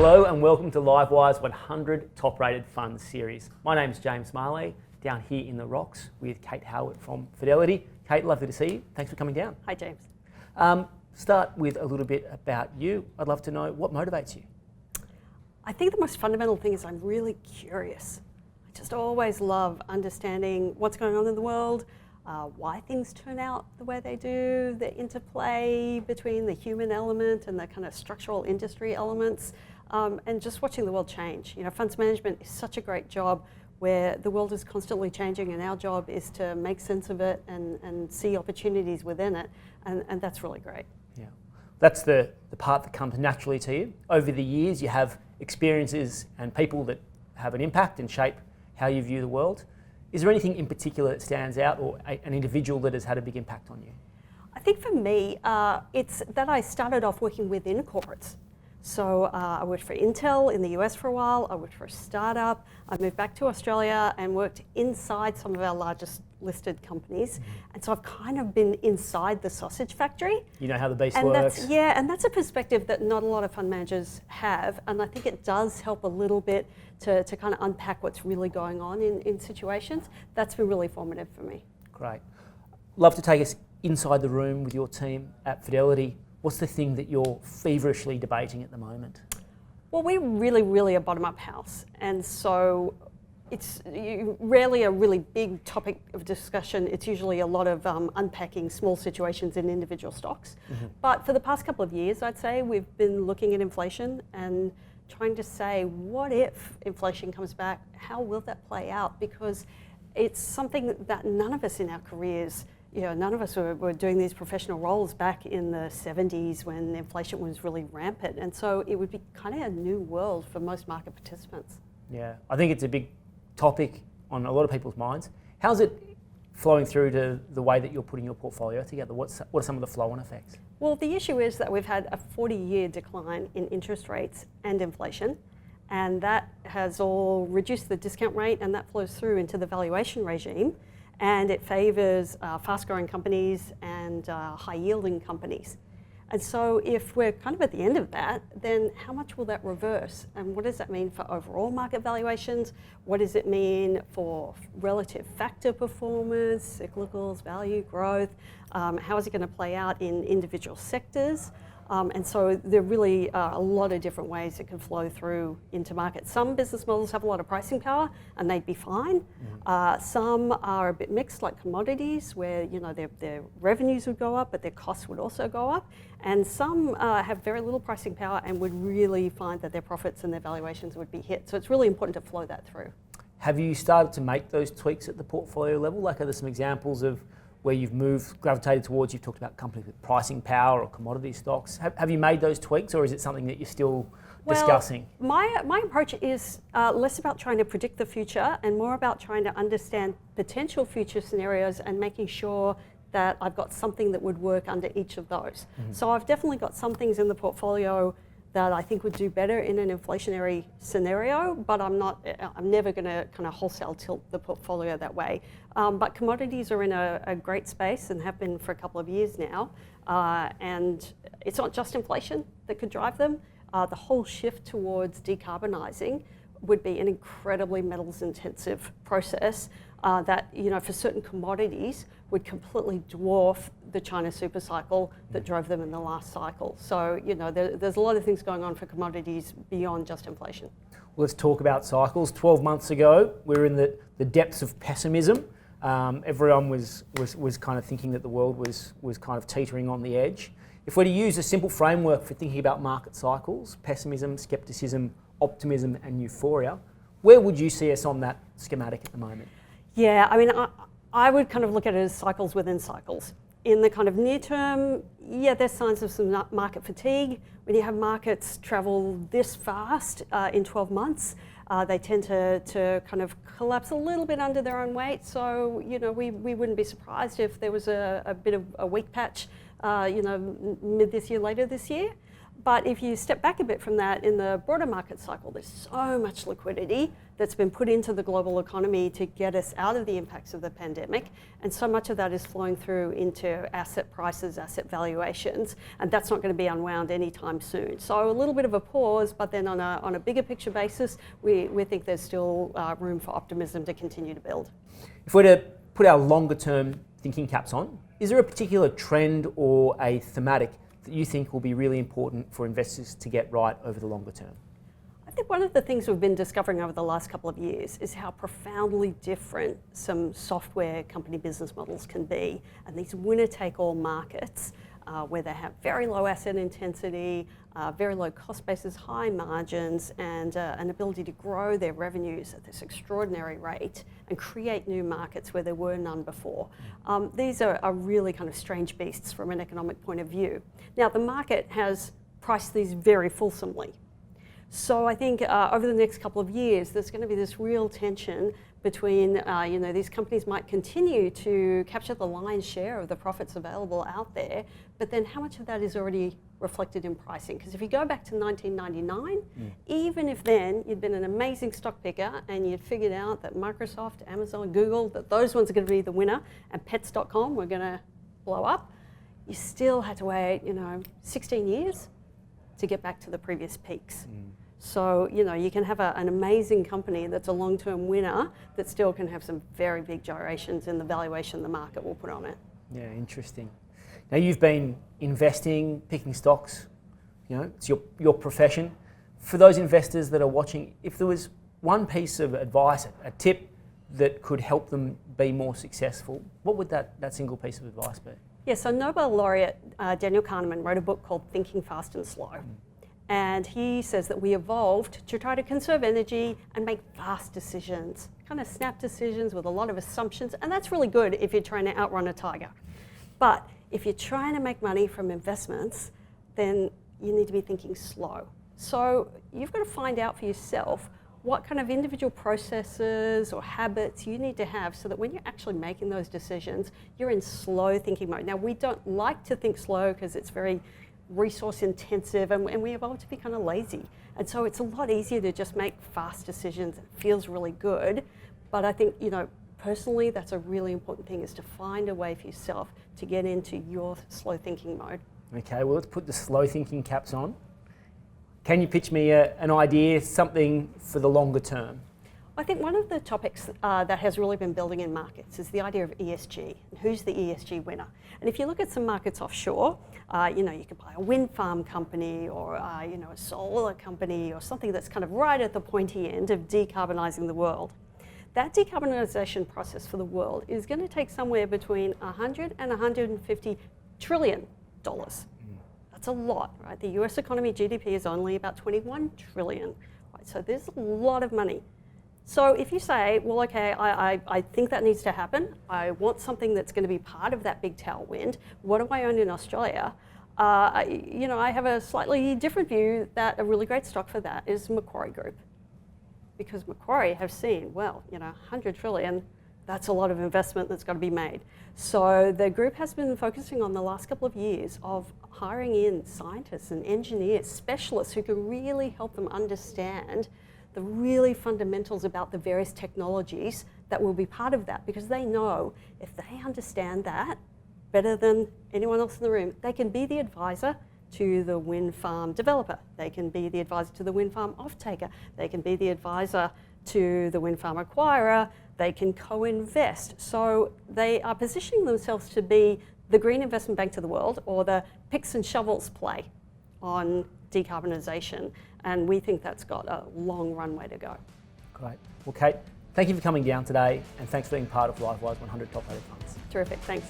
Hello and welcome to Livewire's 100 Top-Rated Funds series. My name's James Marley, down here in the rocks with Kate Howitt from Fidelity. Kate, lovely to see you. Thanks for coming down. Hi, James. Start with a little bit about you. I'd love to know what motivates you. I think the most fundamental thing is I'm really curious. I just always love understanding what's going on in the world, why things turn out the way they do, the interplay between the human element and the kind of structural industry elements, and just watching the world change. You know, funds management is such a great job where the world is constantly changing and our job is to make sense of it and see opportunities within it, and that's really great. Yeah, that's the part that comes naturally to you. Over the years you have experiences and people that have an impact and shape how you view the world. Is there anything in particular that stands out, or an individual that has had a big impact on you? I think for me, it's that I started off working within corporates. So I worked for Intel in the US for a while, I worked for a startup, I moved back to Australia and worked inside some of our largest listed companies. And so I've kind of been inside the sausage factory. You know how the beast works. And that's a perspective that not a lot of fund managers have, and I think it does help a little bit to kind of unpack what's really going on in situations. That's been really formative for me. Great. Love to take us inside the room with your team at Fidelity. What's the thing that you're feverishly debating at the moment? Well, we're really a bottom-up house, and so it's rarely a really big topic of discussion. It's usually a lot of unpacking small situations in individual stocks. But for the past couple of years, I'd say, we've been looking at inflation and trying to say, what if inflation comes back? How will that play out? Because it's something that none of us in our careers, you know, none of us were doing these professional roles back in the 70s when inflation was really rampant. And so it would be kind of a new world for most market participants. Yeah, I think it's a big topic on a lot of people's minds. How's it flowing through to the way that you're putting your portfolio together? What are some of the flow-on effects? Well, the issue is that we've had a 40-year decline in interest rates and inflation, and that has all reduced the discount rate, and that flows through into the valuation regime. And it favours fast-growing companies and high-yielding companies. And so if we're kind of at the end of that, then how much will that reverse? And what does that mean for overall market valuations? What does it mean for relative factor performance, cyclicals, value, growth? How is it going to play out in individual sectors? And so there really are a lot of different ways it can flow through into markets. Some business models have a lot of pricing power and they'd be fine. Some are a bit mixed, like commodities, where their revenues would go up, but their costs would also go up. And some have very little pricing power and would really find that their profits and their valuations would be hit. So it's really important to flow that through. Have you started to make those tweaks at the portfolio level? Like, are there some examples of where you've gravitated towards? You've talked about companies with pricing power or commodity stocks. Have you made those tweaks, or is it something that you're still discussing? My approach is less about trying to predict the future and more about trying to understand potential future scenarios and making sure that I've got something that would work under each of those. So I've definitely got some things in the portfolio that I think would do better in an inflationary scenario, but I'm never going to kind of wholesale tilt the portfolio that way. But commodities are in a great space and have been for a couple of years now. And it's not just inflation that could drive them. The whole shift towards decarbonising would be an incredibly metals intensive process that, for certain commodities would completely dwarf the China super cycle that drove them in the last cycle. So, there's a lot of things going on for commodities beyond just inflation. Well, let's talk about cycles. 12 months ago, we were in the depths of pessimism. Everyone was kind of thinking that the world was kind of teetering on the edge. If we're to use a simple framework for thinking about market cycles, pessimism, skepticism, optimism and euphoria, where would you see us on that schematic at the moment? Yeah, I mean, I would kind of look at it as cycles within cycles. In the kind of near term, yeah, there's signs of some market fatigue. When you have markets travel this fast in 12 months, they tend to kind of collapse a little bit under their own weight. So, we wouldn't be surprised if there was a bit of a weak patch, mid this year, later this year. But if you step back a bit from that, in the broader market cycle, there's so much liquidity that's been put into the global economy to get us out of the impacts of the pandemic. And so much of that is flowing through into asset prices, asset valuations, and that's not going to be unwound anytime soon. So a little bit of a pause, but then on a bigger picture basis, we think there's still room for optimism to continue to build. If we're to put our longer term thinking caps on, is there a particular trend or a thematic that you think will be really important for investors to get right over the longer term? I think one of the things we've been discovering over the last couple of years is how profoundly different some software company business models can be, and these winner-take-all markets where they have very low asset intensity, very low cost bases, high margins, and an ability to grow their revenues at this extraordinary rate and create new markets where there were none before. These are really kind of strange beasts from an economic point of view. Now, the market has priced these very fulsomely. So I think over the next couple of years, there's going to be this real tension between, these companies might continue to capture the lion's share of the profits available out there, but then how much of that is already reflected in pricing? Because if you go back to 1999, even if then you'd been an amazing stock picker and you'd figured out that Microsoft, Amazon, Google, that those ones are going to be the winner, and pets.com were going to blow up, you still had to wait, 16 years to get back to the previous peaks. So, you can have an amazing company that's a long-term winner that still can have some very big gyrations in the valuation the market will put on it. Yeah, interesting. Now, you've been investing, picking stocks, it's your profession. For those investors that are watching, if there was one piece of advice, a tip that could help them be more successful, what would that single piece of advice be? Yeah, so Nobel laureate Daniel Kahneman wrote a book called Thinking Fast and Slow. And he says that we evolved to try to conserve energy and make fast decisions, kind of snap decisions with a lot of assumptions. And that's really good if you're trying to outrun a tiger. But if you're trying to make money from investments, then you need to be thinking slow. So you've got to find out for yourself what kind of individual processes or habits you need to have so that when you're actually making those decisions, you're in slow thinking mode. Now, we don't like to think slow because it's very resource intensive, and we evolved to be kind of lazy. And so it's a lot easier to just make fast decisions. It feels really good. But I think, personally, that's a really important thing, is to find a way for yourself to get into your slow thinking mode. Okay, well, let's put the slow thinking caps on. Can you pitch me an idea, something for the longer term? I think one of the topics that has really been building in markets is the idea of ESG, and who's the ESG winner. And if you look at some markets offshore, you could buy a wind farm company or a solar company or something that's kind of right at the pointy end of decarbonising the world. That decarbonisation process for the world is going to take somewhere between $100 and $150 trillion. That's a lot, right? The US economy GDP is only about 21 trillion, right? So there's a lot of money. So if you say, well, okay, I think that needs to happen. I want something that's going to be part of that big tailwind. What do I own in Australia? I have a slightly different view that a really great stock for that is Macquarie Group. Because Macquarie have seen, 100 trillion, that's a lot of investment that's got to be made. So the group has been focusing on the last couple of years of hiring in scientists and engineers, specialists who can really help them understand the really fundamentals about the various technologies that will be part of that, because they know if they understand that better than anyone else in the room, they can be the advisor to the wind farm developer. They can be the advisor to the wind farm off-taker. They can be the advisor to the wind farm acquirer. They can co-invest. So they are positioning themselves to be the green investment bank to the world, or the picks and shovels play on decarbonisation. And we think that's got a long runway to go. Great. Well, Kate, thank you for coming down today, and thanks for being part of Livewire's 100 Top Rated Funds. Terrific, thanks.